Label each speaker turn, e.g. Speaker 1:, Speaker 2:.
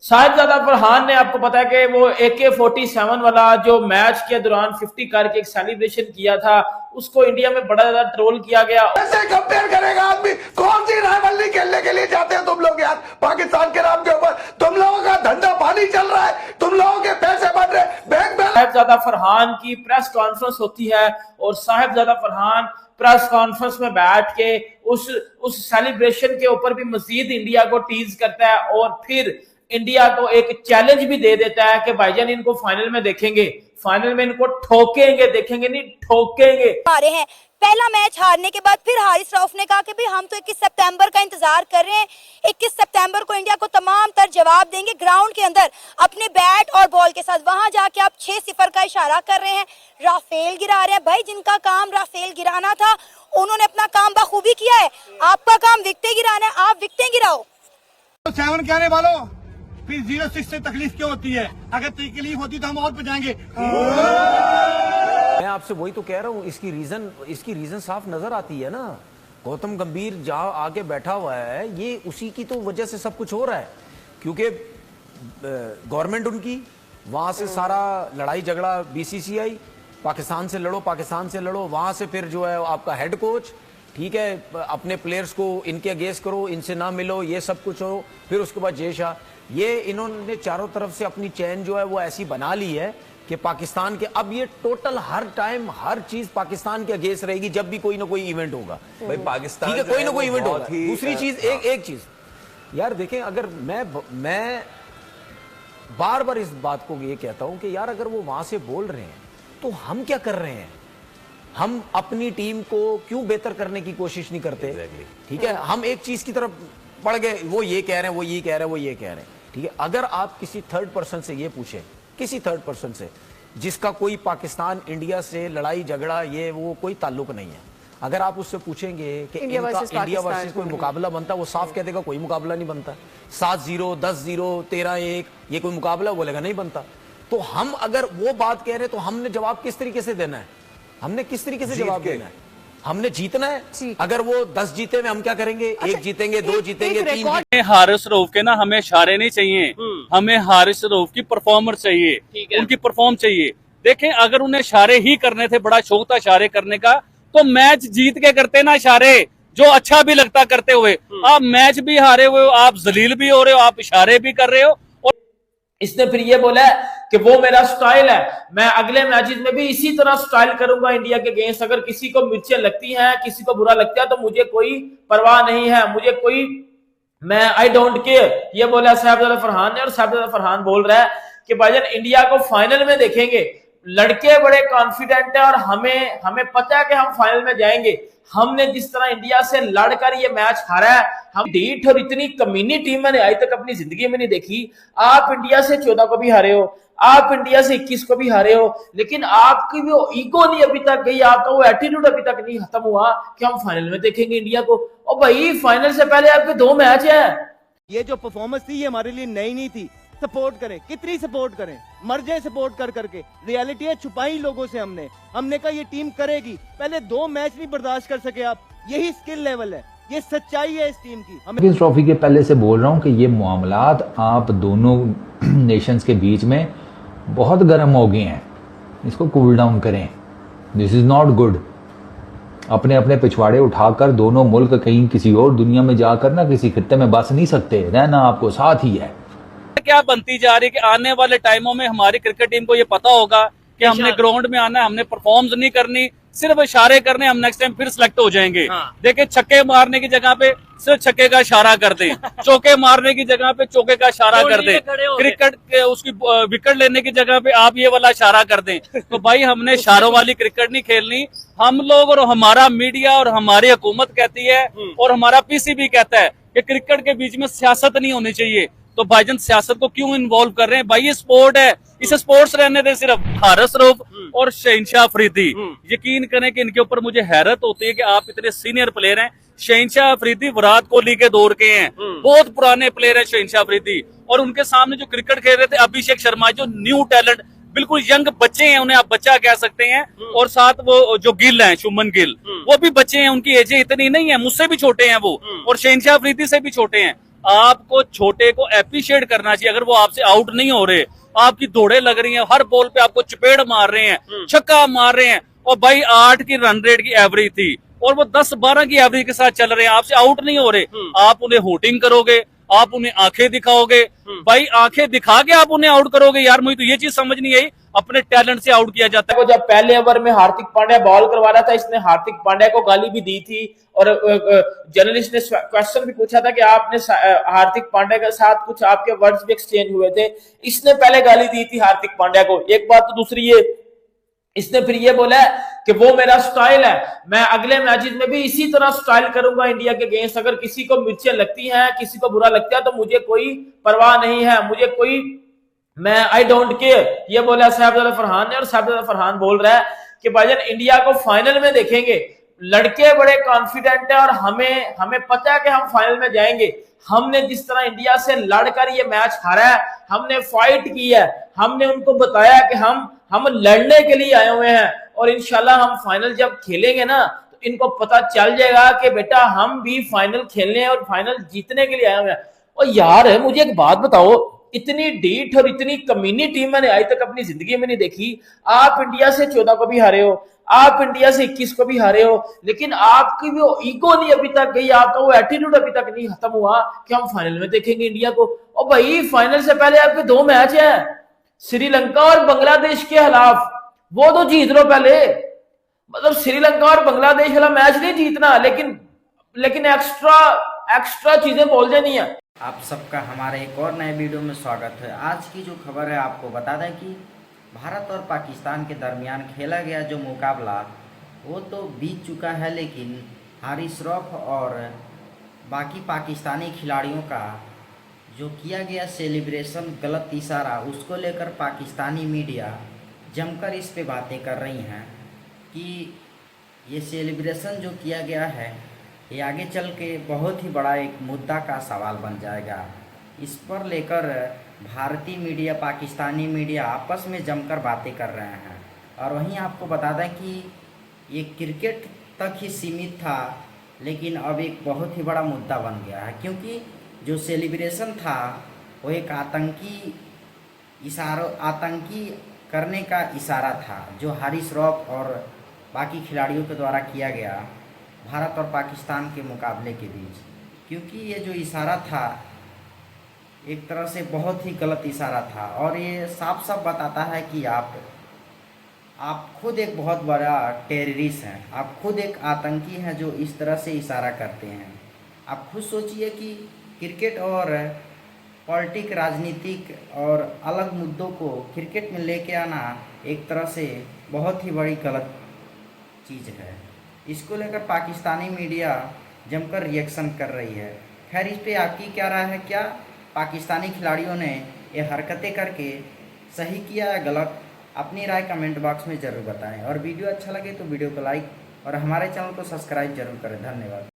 Speaker 1: साहिबजादा फरहान ने, आपको पता है कि वो AK-47 वाला जो मैच के दौरान 50 करके एक सेलिब्रेशन किया था, उसको इंडिया में बड़ा ज्यादा ट्रोल किया गया।
Speaker 2: ऐसे कंपेयर करेगा आदमी? कौन सी राइवलरी खेलने के लिए जाते हो तुम लोग यार पाकिस्तान के नाम के ऊपर? तुम लोगों का धंधा पानी चल रहा है, तुम लोगों के पैसे बढ़ रहे, बैंक बैलेंस।
Speaker 1: साहिबजादा फरहान की प्रेस कॉन्फ्रेंस होती है और साहिबजादा फरहान प्रेस कॉन्फ्रेंस में बैठ के उस सेलिब्रेशन के ऊपर भी मजीद इंडिया को टीज करता है और फिर इंडिया को एक चैलेंज भी दे देता है कि भाईजान इनको फाइनल में देखेंगे, फाइनल में इनको ठोकेंगे, देखेंगे नहीं ठोकेंगे।
Speaker 3: हारे हैं पहला मैच, हारने के बाद फिर हारिस रऊफ ने कहा कि भाई हम तो 21 सितंबर का इंतजार कर रहे हैं, 21 सितंबर को इंडिया को तमाम तर जवाब देंगे ग्राउंड के अंदर अपने बैट और बॉल के साथ। वहां जाके आप 6-0 का इशारा कर रहे हैं, राफेल गिरा रहे हैं। भाई जिनका काम राफेल गिराना था उन्होंने अपना काम बखूबी किया है, आपका काम विकेटें गिराना है, आप विकेटें गिराओ।
Speaker 2: 7 कहने वालों, फिर 0-6 से तकलीफ क्यों होती है? अगर तकलीफ होती तो हम और बचाएंगे।
Speaker 4: मैं आपसे वही तो कह रहा हूँ, इसकी रीजन साफ नजर आती है ना। गौतम गंभीर जहाँ आके बैठा हुआ है, ये उसी की तो वजह से सब कुछ हो रहा है, क्योंकि गवर्नमेंट उनकी, वहां से सारा लड़ाई झगड़ा BCCI, पाकिस्तान से लड़ो, वहां से फिर जो है आपका हेड कोच, ठीक है, अपने प्लेयर्स को इनके अगेंस्ट करो, इनसे ना मिलो, ये सब कुछ हो। फिर उसके बाद जय शाह, ये इन्होंने चारों तरफ से अपनी चैन जो है वो ऐसी बना ली है कि पाकिस्तान के अब ये टोटल हर टाइम हर चीज पाकिस्तान के अगेंस्ट रहेगी जब भी कोई ना कोई इवेंट होगा।
Speaker 5: भाई पाकिस्तान,
Speaker 4: ठीक है, कोई ना कोई इवेंट होगा। दूसरी चीज, एक चीज यार देखें, अगर मैं बार बार इस बात को ये कहता हूं कि यार अगर वो वहां से बोल रहे हैं तो हम क्या कर रहे हैं? हम अपनी टीम को क्यों बेहतर करने की कोशिश नहीं करते? ठीक है, हम एक चीज की तरफ पड़ गए, वो ये कह रहे हैं, वो ये कह रहे हैं, वो ये कह रहे हैं। ठीक है, अगर आप किसी थर्ड पर्सन से ये पूछें, किसी थर्ड पर्सन से जिसका कोई पाकिस्तान इंडिया से लड़ाई झगड़ा ये वो कोई ताल्लुक नहीं है, अगर आप उससे पूछेंगे कि इंडिया वर्सेस कोई मुकाबला बनता, वो साफ कह देगा कोई मुकाबला नहीं बनता। 7-0, 10-0, 13-1 ये कोई मुकाबला, बोलेगा नहीं बनता। तो हम अगर वो बात कह रहे हैं तो हमने जवाब किस तरीके से देना है? हमने किस तरीके से जवाब देना है? हमने जीतना है। अगर वो 10 जीते हुए हम क्या करेंगे? 1 जीतेंगे, 2 जीतेंगे, 3 जीतेंगे।
Speaker 6: हारिस रऊफ के ना हमें इशारे नहीं चाहिए, हमें हारिस रऊफ की परफॉर्मेंस चाहिए, उनकी परफॉर्म चाहिए। देखें, अगर उन्हें इशारे ही करने थे, बड़ा शौक था इशारे करने का, तो मैच जीत के करते ना इशारे, जो अच्छा भी लगता करते हुए। आप मैच भी हारे हुए हो, आप जलील भी हो रहे हो, आप इशारे भी कर रहे हो। और
Speaker 1: इसने फिर ये बोला है कि वो मेरा स्टाइल है, मैं अगले मैचेस में भी इसी तरह स्टाइल करूंगा इंडिया के अगेंस्ट। अगर किसी को मिर्चें लगती हैं, किसी को बुरा लगता है तो मुझे कोई परवाह नहीं है, मैं आई डोंट केयर। ये बोला साहिबजादा फरहान ने, और साहिबजादा फरहान बोल रहा है कि भाईजान इंडिया को फाइनल में देखेंगे। लड़के बड़े कॉन्फिडेंट है और हमें पता है कि हम फाइनल में जाएंगे। हमने जिस तरह इंडिया से लड़कर ये मैच हारा है, हम ढीठ और इतनी कमीनी टीम मैंने आज तक अपनी जिंदगी में नहीं देखी। आप इंडिया से 14 को भी हारे हो, आप इंडिया से 21 को भी हारे हो, लेकिन आपकी वो ईगो नहीं अभी तक गई, आपका वो एटीट्यूड अभी तक नहीं खत्म हुआ कि हम फाइनल में देखेंगे इंडिया को। और भाई फाइनल से पहले आपके 2 मैच हैं।
Speaker 7: ये जो परफॉर्मेंस थी ये हमारे लिए नई नहीं थी। सपोर्ट करें, कितनी सपोर्ट करें, मर जाए सपोर्ट कर करके। रियलिटी है छुपाई लोगों से हमने कहा ये टीम करेगी। पहले 2 मैच नहीं बर्दाश्त कर सके आप, यही स्किल लेवल है, ये सच्चाई है इस टीम की।
Speaker 8: हमें ट्रॉफी के पहले से बोल रहा हूँ कि ये मामलात आप दोनों नेशंस के बीच में बहुत गर्म हो गए हैं, इसको कूल डाउन करें। This is not good. अपने अपने पिछवाड़े उठाकर दोनों मुल्क कहीं किसी और दुनिया में जाकर ना किसी खित्ते में बस नहीं सकते, रहना आपको साथ ही है।
Speaker 6: क्या बनती जा रही है कि आने वाले टाइमों में हमारी क्रिकेट टीम को ये पता होगा कि हमने ग्राउंड में आना है, हमने परफॉर्म्स नहीं करनी, सिर्फ इशारे करने, हम नेक्स्ट टाइम फिर सिलेक्ट हो जाएंगे। देखिए, छक्के मारने की जगह पे सिर्फ छक्के का इशारा कर दें, चौके मारने की जगह पे चौके का इशारा कर दें, क्रिकेट के उसकी विकेट लेने की जगह पे आप ये वाला इशारा कर दें। तो भाई हमने इशारों वाली क्रिकेट नहीं खेलनी। हम लोग और हमारा मीडिया और हमारी हुकूमत कहती है और हमारा PCB कहता है कि क्रिकेट के बीच में सियासत नहीं होनी चाहिए। तो भाईजान सियासत को क्यों इन्वॉल्व कर रहे हैं? भाई ये स्पोर्ट है, इसे स्पोर्ट्स रहने दे। सिर्फ हारिस रऊफ और शहनशाह अफरीदी, यकीन करें कि इनके ऊपर मुझे हैरत होती है कि आप इतने सीनियर प्लेयर हैं। शहनशाह अफरीदी विराट कोहली के दौर के हैं, बहुत पुराने प्लेयर हैं शहनशाह अफरीदी, और उनके सामने जो क्रिकेट खेल रहे थे अभिषेक शर्मा, जो न्यू टैलेंट, बिल्कुल यंग बच्चे हैं, उन्हें आप बच्चा कह सकते हैं। और साथ वो जो गिल हैं, शुभमन गिल, वो भी बच्चे हैं, उनकी एज इतनी नहीं है, मुझसे भी छोटे हैं वो, और शहनशाह अफरीदी से भी छोटे हैं। आपको छोटे को एप्रिशिएट करना चाहिए। अगर वो आपसे आउट नहीं हो रहे, आपकी दौड़े लग रही हैं, हर बॉल पे आपको चपेड़ मार रहे हैं, छक्का मार रहे हैं, और भाई 8 की रन रेट की एवरेज थी और वो 10-12 की एवरेज के साथ चल रहे हैं, आपसे आउट नहीं हो रहे, आप उन्हें होटिंग करोगे, आप उन्हें आंखें दिखाओगे, भाई आंखें दिखा के आप उन्हें आउट करोगे? यार मुझे तो ये चीज समझ नहीं आई, अपने टैलेंट से आउट किया जाता है।
Speaker 1: जब पहले ओवर में हार्दिक पांड्या बॉल करवा रहा था, इसने हार्दिक पांड्या को गाली भी दी थी और जर्नलिस्ट ने क्वेश्चन भी पूछा था कि आपने हार्दिक पांड्या के साथ कुछ आपके वर्ड्स भी एक्सचेंज हुए थे, इसने पहले गाली दी थी हार्दिक पांड्या को। एक बात। तो दूसरी ये, इसने फिर ये बोला कि वो मेरा स्टाइल है, मैं अगले मैचेस में भी इसी तरह स्टाइल करूंगा इंडिया के अगेंस्ट, अगर किसी को मिर्चें लगती हैं, किसी को बुरा लगता है तो मुझे कोई परवाह नहीं है, मुझे कोई, मैं आई डोंट केयर, ये बोला साहबजादा फरहान ने। और साहबजादा फरहान बोल रहा है कि भाईजान इंडिया को फाइनल में देखेंगे, लड़के बड़े कॉन्फिडेंट है और हमें पता है कि हम फाइनल में जाएंगे। हमने जिस तरह इंडिया से लड़कर ये मैच हारा है, हमने फाइट की है, हमने उनको बताया कि हम लड़ने के लिए आए हुए हैं और इंशाल्लाह हम फाइनल जब खेलेंगे ना तो इनको पता चल जाएगा कि बेटा हम भी फाइनल खेलने और फाइनल जीतने के लिए आए हुए हैं। और यार मुझे एक बात बताओ, इतनी डीठ और इतनी कमीनी टीम मैंने आज तक अपनी जिंदगी में नहीं देखी। आप इंडिया से 14 को भी हारे हो, आप इंडिया से 21 को भी हारे हो, लेकिन आपकी वो ईगो नहीं अभी तक गई, आपका वो एटीट्यूड अभी तक नहीं खत्म हुआ कि हम फाइनल में देखेंगे इंडिया को। और भाई फाइनल से पहले आपके 2 मैच हैं, श्रीलंका और बांग्लादेश के खिलाफ, वो तो जीत लो पहले। मतलब श्रीलंका और बांग्लादेश वाला मैच नहीं जीतना, लेकिन एक्स्ट्रा चीजें बोल देनी है।
Speaker 5: आप सबका हमारे एक और नए वीडियो में स्वागत है। आज की जो खबर है आपको बता दें कि भारत और पाकिस्तान के दरमियान खेला गया जो मुकाबला वो तो बीत चुका है, लेकिन हारिस श्रॉफ और बाकी पाकिस्तानी खिलाड़ियों का जो किया गया सेलिब्रेशन, गलत इशारा, उसको लेकर पाकिस्तानी मीडिया जमकर इस पे बातें कर रही हैं कि ये सेलिब्रेशन जो किया गया है ये आगे चल के बहुत ही बड़ा एक मुद्दा का सवाल बन जाएगा। इस पर लेकर भारतीय मीडिया, पाकिस्तानी मीडिया आपस में जमकर बातें कर रहे हैं। और वहीं आपको बता दें कि ये क्रिकेट तक ही सीमित था, लेकिन अब एक बहुत ही बड़ा मुद्दा बन गया है, क्योंकि जो सेलिब्रेशन था वो एक आतंकी करने का इशारा था, जो हारिस श्रॉफ और बाकी खिलाड़ियों के द्वारा किया गया भारत और पाकिस्तान के मुकाबले के बीच। क्योंकि ये जो इशारा था एक तरह से बहुत ही गलत इशारा था और ये साफ साफ बताता है कि आप खुद एक बहुत बड़ा टेररिस्ट हैं, आप खुद एक आतंकी हैं जो इस तरह से इशारा करते हैं। आप खुद सोचिए कि क्रिकेट और पॉलिटिक, राजनीतिक और अलग मुद्दों को क्रिकेट में लेके आना एक तरह से बहुत ही बड़ी गलत चीज़ है। इसको लेकर पाकिस्तानी मीडिया जमकर रिएक्शन कर रही है। खैर, इस पे आपकी क्या राय है? क्या पाकिस्तानी खिलाड़ियों ने ये हरकतें करके सही किया या गलत? अपनी राय कमेंट बॉक्स में ज़रूर बताएं और वीडियो अच्छा लगे तो वीडियो को लाइक और हमारे चैनल को सब्सक्राइब जरूर करें। धन्यवाद।